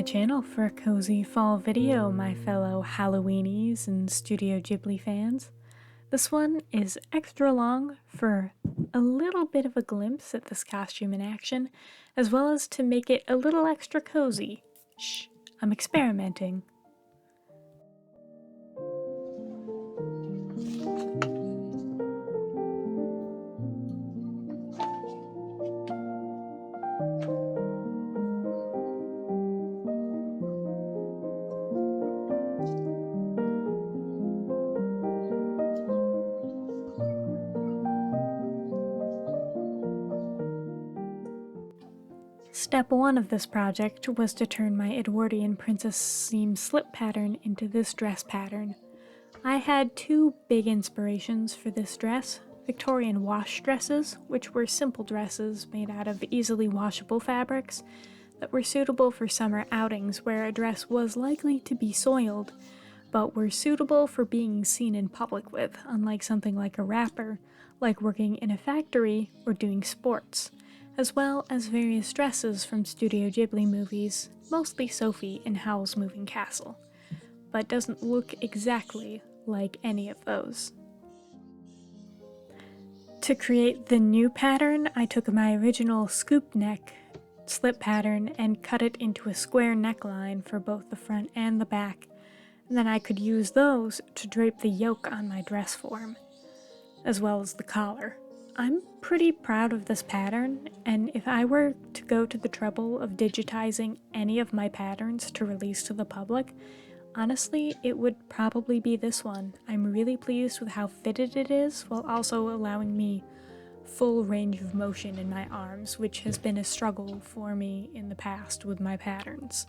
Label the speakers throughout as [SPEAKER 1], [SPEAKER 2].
[SPEAKER 1] my channel for a cozy fall video, my fellow Halloweenies and Studio Ghibli fans. This one is extra long for a little bit of a glimpse at this costume in action, as well as to make it a little extra cozy. Shh, I'm experimenting. Step 1 of this project was to turn my Edwardian princess seam slip pattern into this dress pattern. I had two big inspirations for this dress: Victorian wash dresses, which were simple dresses made out of easily washable fabrics that were suitable for summer outings where a dress was likely to be soiled, but were suitable for being seen in public with, unlike something like a wrapper, like working in a factory or doing sports, as well as various dresses from Studio Ghibli movies, mostly Sophie in Howl's Moving Castle, but doesn't look exactly like any of those. To create the new pattern, I took my original scoop neck slip pattern and cut it into a square neckline for both the front and the back, and then I could use those to drape the yoke on my dress form, as well as the collar. I'm pretty proud of this pattern, and if I were to go to the trouble of digitizing any of my patterns to release to the public, honestly, it would probably be this one. I'm really pleased with how fitted it is, while also allowing me full range of motion in my arms, which has been a struggle for me in the past with my patterns.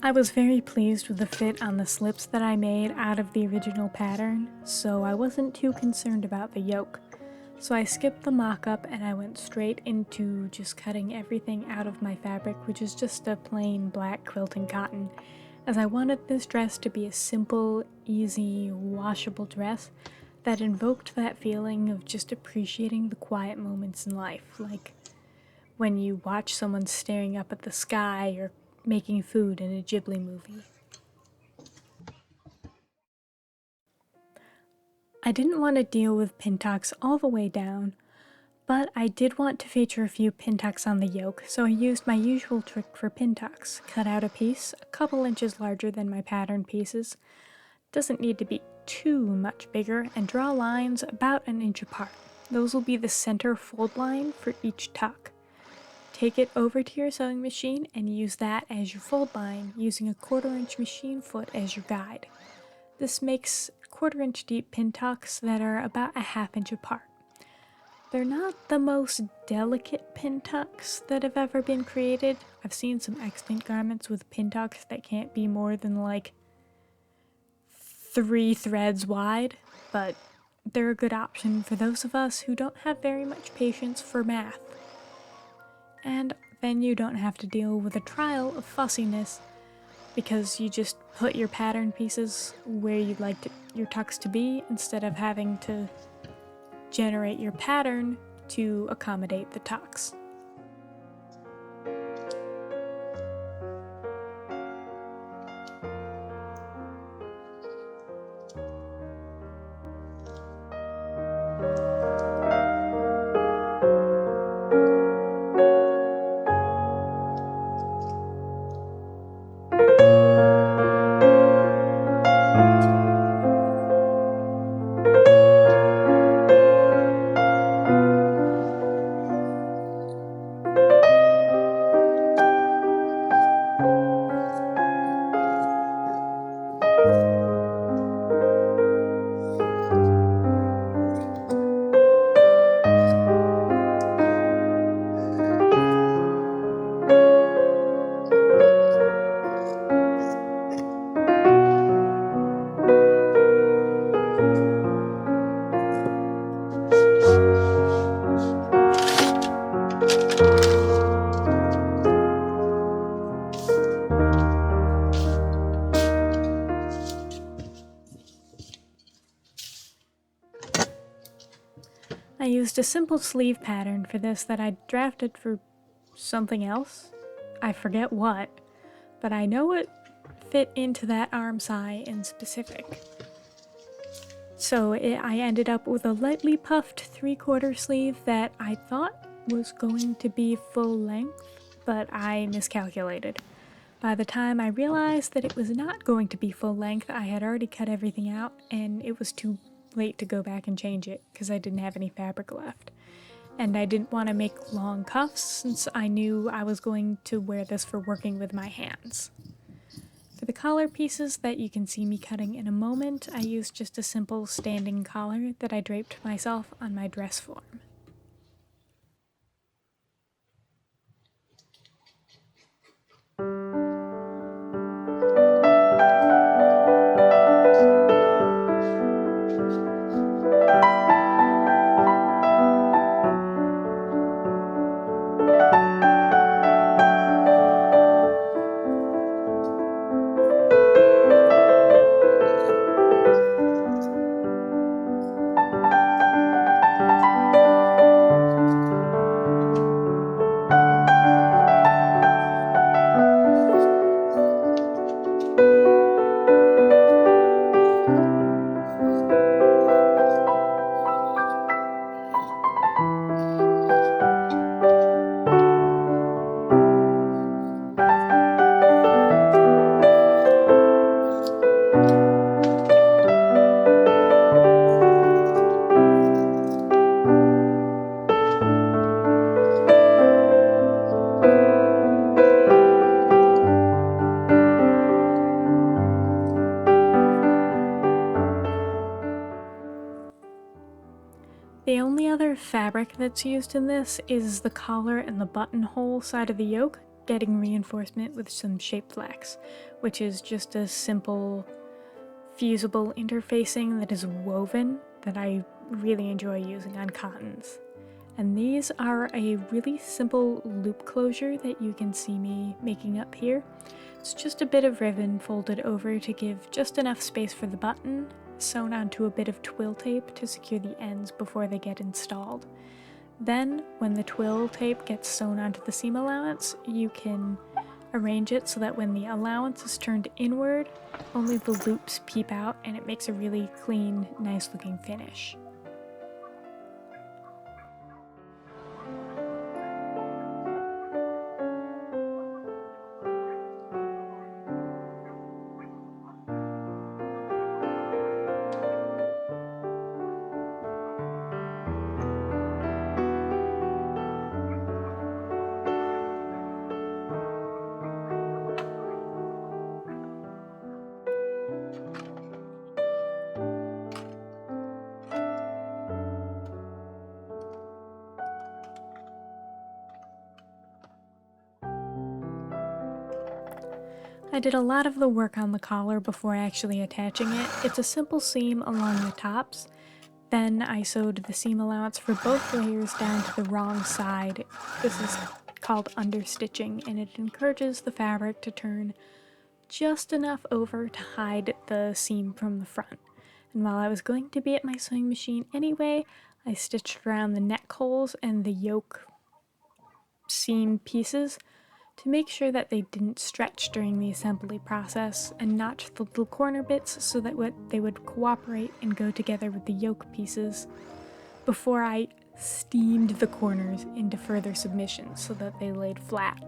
[SPEAKER 1] I was very pleased with the fit on the slips that I made out of the original pattern, so I wasn't too concerned about the yoke. So I skipped the mock-up and I went straight into just cutting everything out of my fabric, which is just a plain black quilting cotton, as I wanted this dress to be a simple, easy, washable dress that invoked that feeling of just appreciating the quiet moments in life, like when you watch someone staring up at the sky or making food in a Ghibli movie. I didn't want to deal with pin tucks all the way down, but I did want to feature a few pin tucks on the yoke, so I used my usual trick for pin tucks. Cut out a piece a couple inches larger than my pattern pieces. Doesn't need to be too much bigger, and draw lines about an inch apart. Those will be the center fold line for each tuck. Take it over to your sewing machine and use that as your fold line, using a 1/4 inch machine foot as your guide. This makes 1/4 inch deep pin tucks that are about a 1/2 inch apart. They're not the most delicate pin tucks that have ever been created. I've seen some extant garments with pin tucks that can't be more than like 3 threads wide, but they're a good option for those of us who don't have very much patience for math. And then you don't have to deal with a trial of fussiness because you just put your pattern pieces where you'd like your tucks to be instead of having to generate your pattern to accommodate the tucks. I used a simple sleeve pattern for this that I drafted for something else. I forget what, but I know it fit into that arm size in specific. So I ended up with a lightly puffed 3/4 sleeve that I thought was going to be full length, but I miscalculated. By the time I realized that it was not going to be full length, I had already cut everything out and it was too late to go back and change it because I didn't have any fabric left. And I didn't want to make long cuffs since I knew I was going to wear this for working with my hands. For the collar pieces that you can see me cutting in a moment, I used just a simple standing collar that I draped myself on my dress form. The only other fabric that's used in this is the collar and the buttonhole side of the yoke, getting reinforcement with some shape flax, which is just a simple fusible interfacing that is woven that I really enjoy using on cottons. And these are a really simple loop closure that you can see me making up here. It's just a bit of ribbon folded over to give just enough space for the button, sewn onto a bit of twill tape to secure the ends before they get installed. Then, when the twill tape gets sewn onto the seam allowance, you can arrange it so that when the allowance is turned inward, only the loops peep out and it makes a really clean, nice looking finish. I did a lot of the work on the collar before actually attaching it. It's a simple seam along the tops. Then I sewed the seam allowance for both layers down to the wrong side. This is called understitching, and it encourages the fabric to turn just enough over to hide the seam from the front. And while I was going to be at my sewing machine anyway, I stitched around the neck holes and the yoke seam pieces to make sure that they didn't stretch during the assembly process, and notched the little corner bits so that they would cooperate and go together with the yoke pieces before I steamed the corners into further submission so that they laid flat.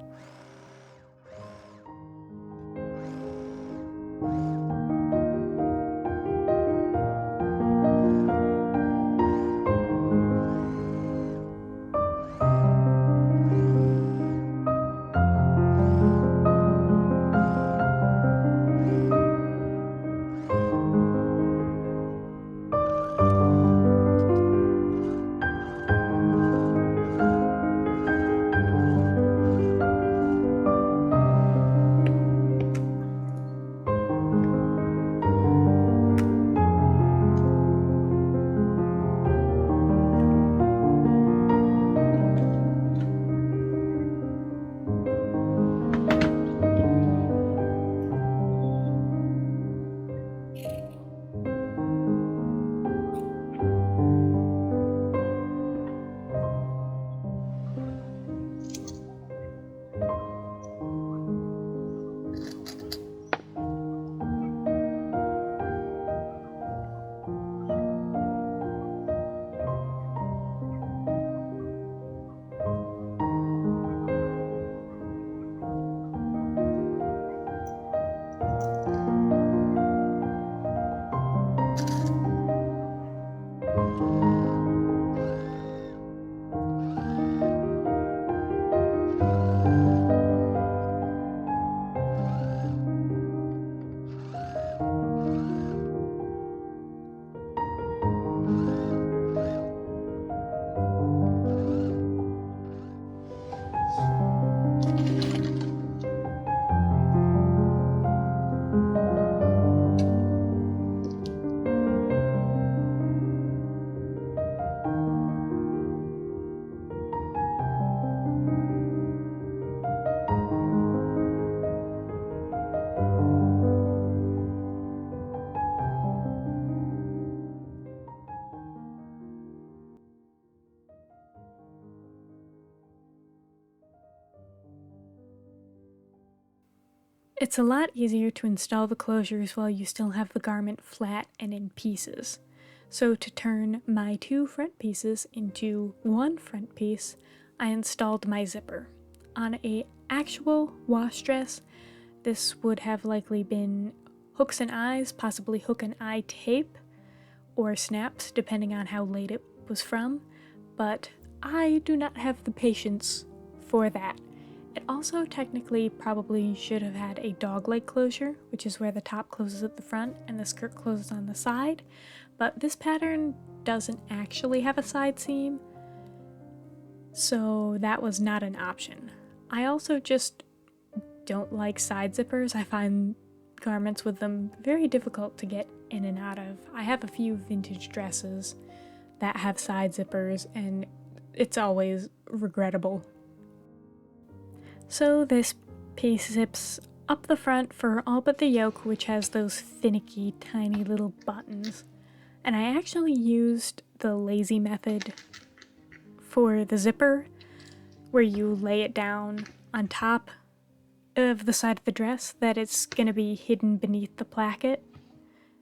[SPEAKER 1] It's a lot easier to install the closures while you still have the garment flat and in pieces. So to turn my 2 front pieces into 1 front piece, I installed my zipper. On an actual wash dress, this would have likely been hooks and eyes, possibly hook and eye tape, or snaps depending on how late it was from, but I do not have the patience for that. It also technically probably should have had a dogleg closure, which is where the top closes at the front and the skirt closes on the side, but this pattern doesn't actually have a side seam, so that was not an option. I also just don't like side zippers. I find garments with them very difficult to get in and out of. I have a few vintage dresses that have side zippers, and it's always regrettable. So this piece zips up the front for all but the yoke, which has those finicky tiny little buttons. And I actually used the lazy method for the zipper, where you lay it down on top of the side of the dress that it's going to be hidden beneath the placket.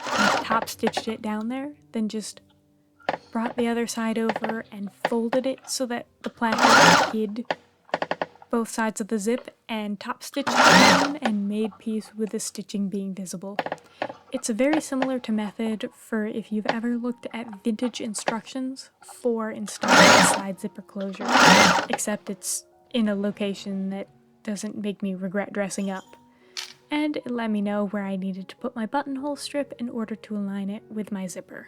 [SPEAKER 1] And top stitched it down there, then just brought the other side over and folded it so that the placket hid both sides of the zip, and top stitched it down and made peace with the stitching being visible. It's very similar to method for if you've ever looked at vintage instructions for installing a side zipper closure, except it's in a location that doesn't make me regret dressing up. And it let me know where I needed to put my buttonhole strip in order to align it with my zipper.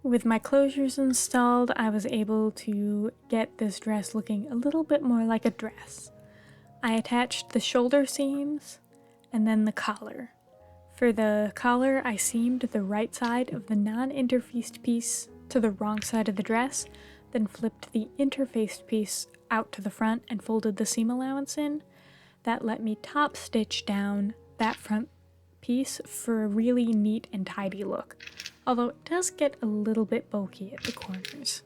[SPEAKER 1] With my closures installed, I was able to get this dress looking a little bit more like a dress. I attached the shoulder seams and then the collar. For the collar, I seamed the right side of the non-interfaced piece to the wrong side of the dress, then flipped the interfaced piece out to the front and folded the seam allowance in. That let me top stitch down that front piece for a really neat and tidy look, although it does get a little bit bulky at the corners.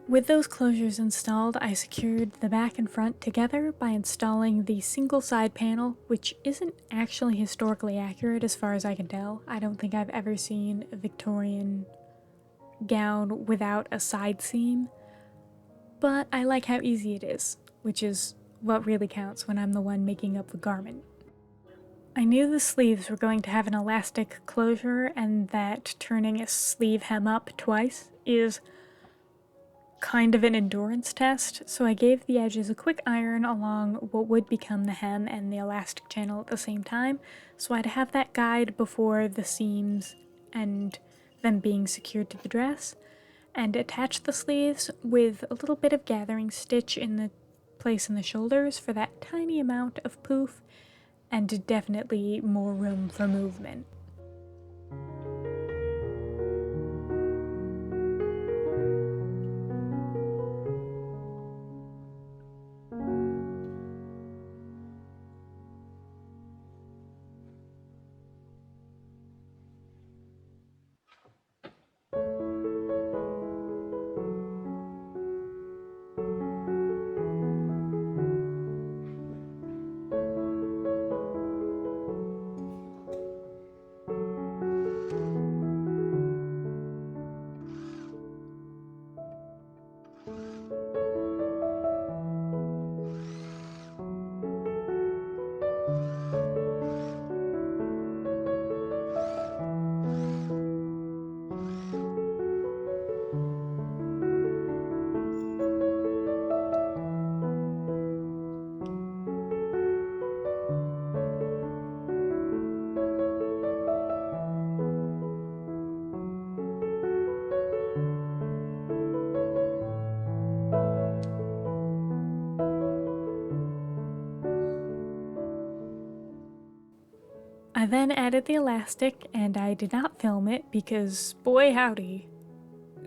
[SPEAKER 1] With those closures installed, I secured the back and front together by installing the single side panel, which isn't actually historically accurate as far as I can tell. I don't think I've ever seen a Victorian gown without a side seam, but I like how easy it is, which is what really counts when I'm the one making up the garment. I knew the sleeves were going to have an elastic closure and that turning a sleeve hem up twice is kind of an endurance test, so I gave the edges a quick iron along what would become the hem and the elastic channel at the same time, so I'd have that guide before the seams and them being secured to the dress, and attach the sleeves with a little bit of gathering stitch in the place in the shoulders for that tiny amount of poof and definitely more room for movement. I then added the elastic, and I did not film it because, boy howdy,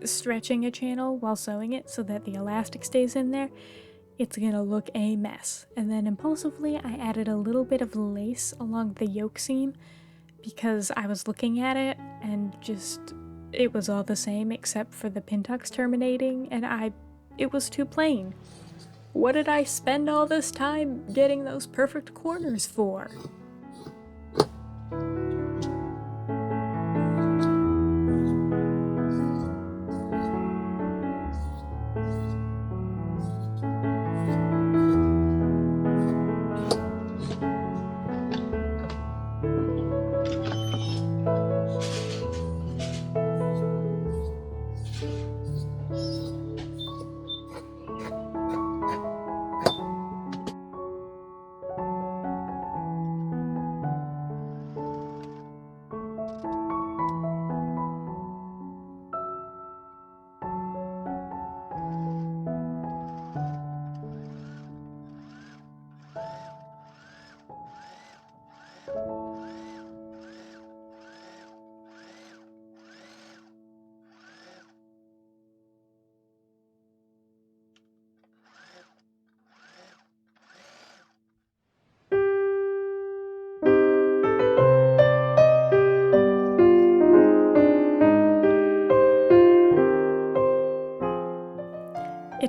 [SPEAKER 1] stretching a channel while sewing it so that the elastic stays in there, it's gonna look a mess. And then impulsively I added a little bit of lace along the yoke seam because I was looking at it and it was all the same except for the pin tucks terminating, and it was too plain. What did I spend all this time getting those perfect corners for?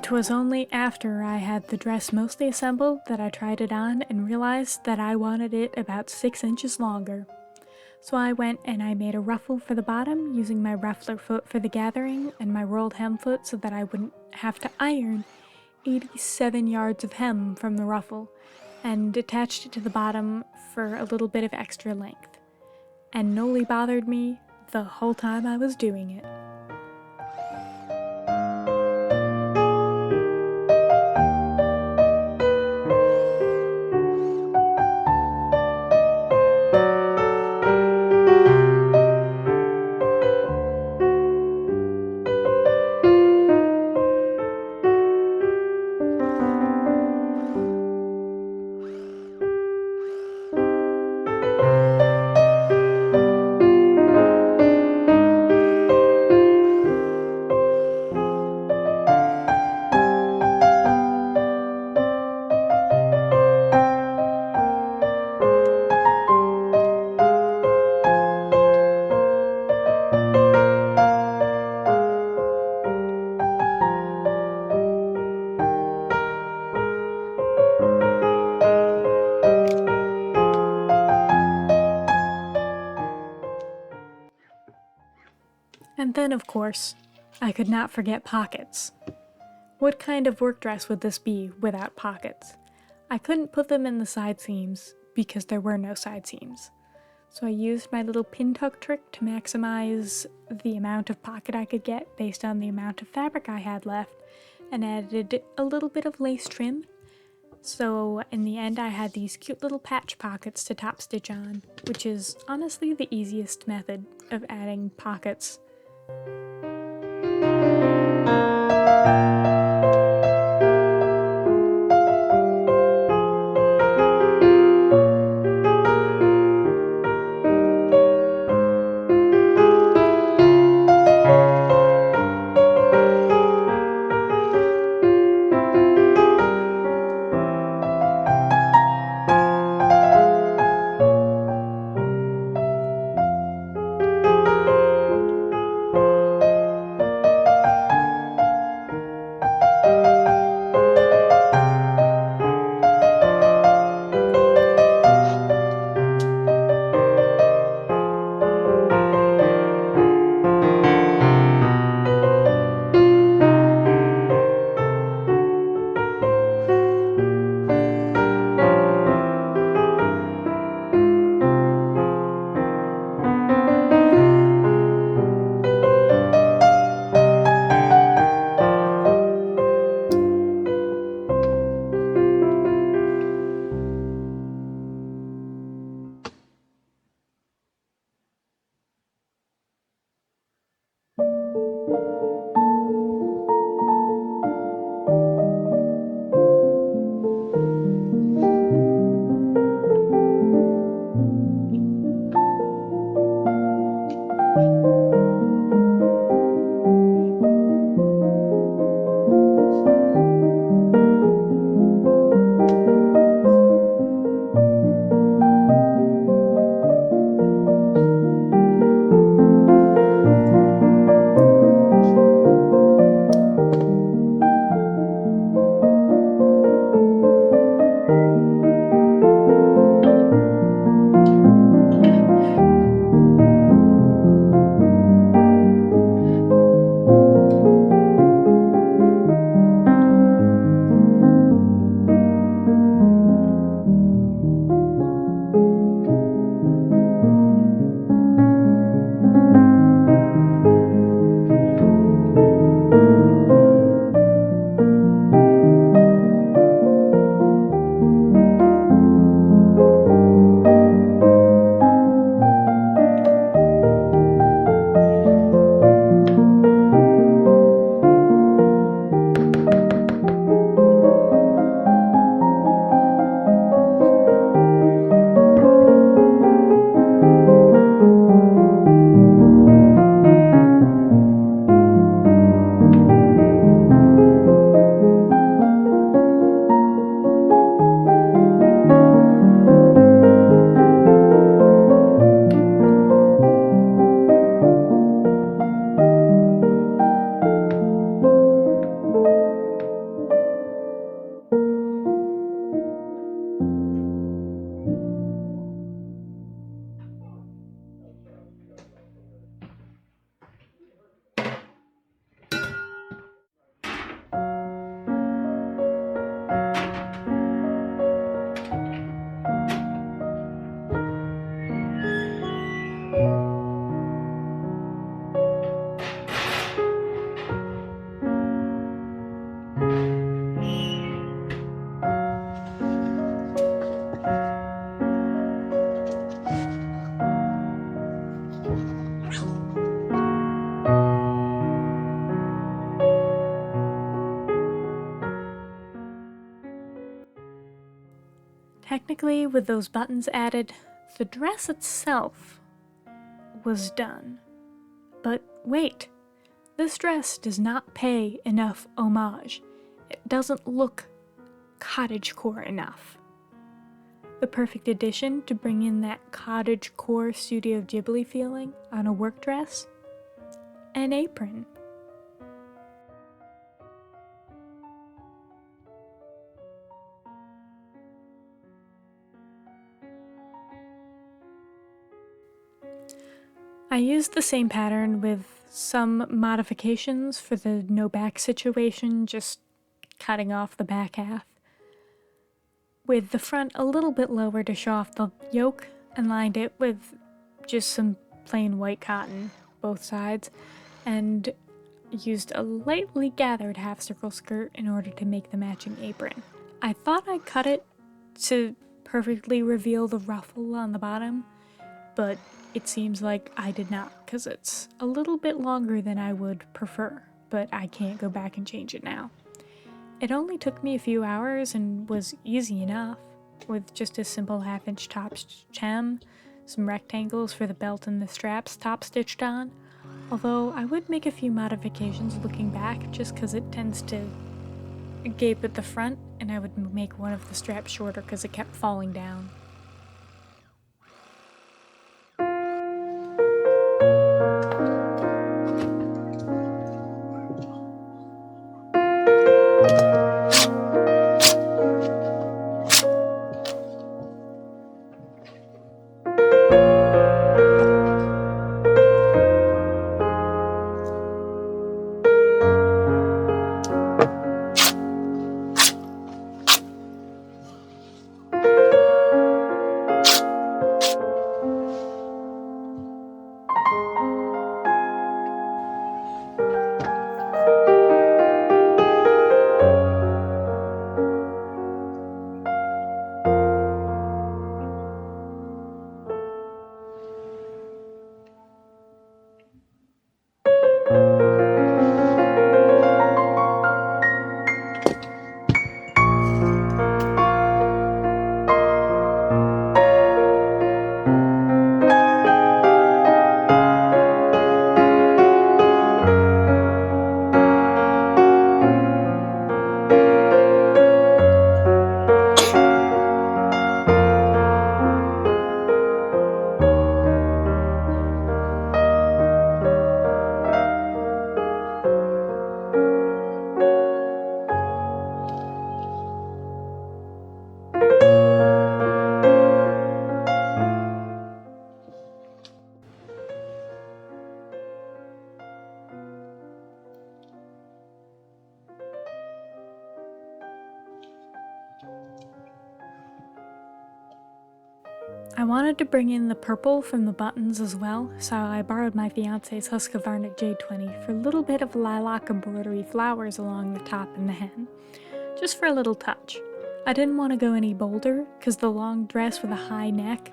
[SPEAKER 1] It was only after I had the dress mostly assembled that I tried it on and realized that I wanted it about 6 inches longer. So I went and I made a ruffle for the bottom using my ruffler foot for the gathering and my rolled hem foot so that I wouldn't have to iron 87 yards of hem from the ruffle, and attached it to the bottom for a little bit of extra length. And Noli bothered me the whole time I was doing it. And then, of course, I could not forget pockets. What kind of work dress would this be without pockets? I couldn't put them in the side seams because there were no side seams. So I used my little pin tuck trick to maximize the amount of pocket I could get based on the amount of fabric I had left, and added a little bit of lace trim. So in the end I had these cute little patch pockets to top stitch on, which is honestly the easiest method of adding pockets. technically, with those buttons added, the dress itself was done. But wait, this dress does not pay enough homage. It doesn't look cottagecore enough. The perfect addition to bring in that cottagecore Studio Ghibli feeling on a work dress? An apron. I used the same pattern with some modifications for the no back situation, just cutting off the back half, with the front a little bit lower to show off the yoke, and lined it with just some plain white cotton, both sides, and used a lightly gathered half circle skirt in order to make the matching apron. I thought I cut it to perfectly reveal the ruffle on the bottom, but it seems like I did not, because it's a little bit longer than I would prefer, but I can't go back and change it now. It only took me a few hours and was easy enough, with just a simple 1/2-inch top hem, some rectangles for the belt and the straps top stitched on, although I would make a few modifications looking back just because it tends to gape at the front, and I would make one of the straps shorter because it kept falling down. I wanted to bring in the purple from the buttons as well, so I borrowed my fiance's Husqvarna J20 for a little bit of lilac embroidery flowers along the top and the hem, just for a little touch. I didn't want to go any bolder, because the long dress with a high neck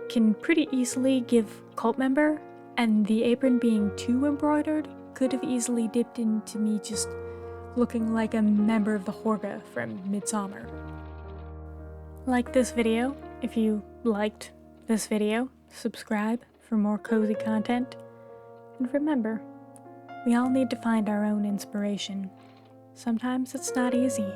[SPEAKER 1] can pretty easily give cult member, and the apron being too embroidered could have easily dipped into me just looking like a member of the Horga from Midsommar. Like this video if you liked this video, subscribe for more cozy content, and remember, we all need to find our own inspiration. Sometimes it's not easy.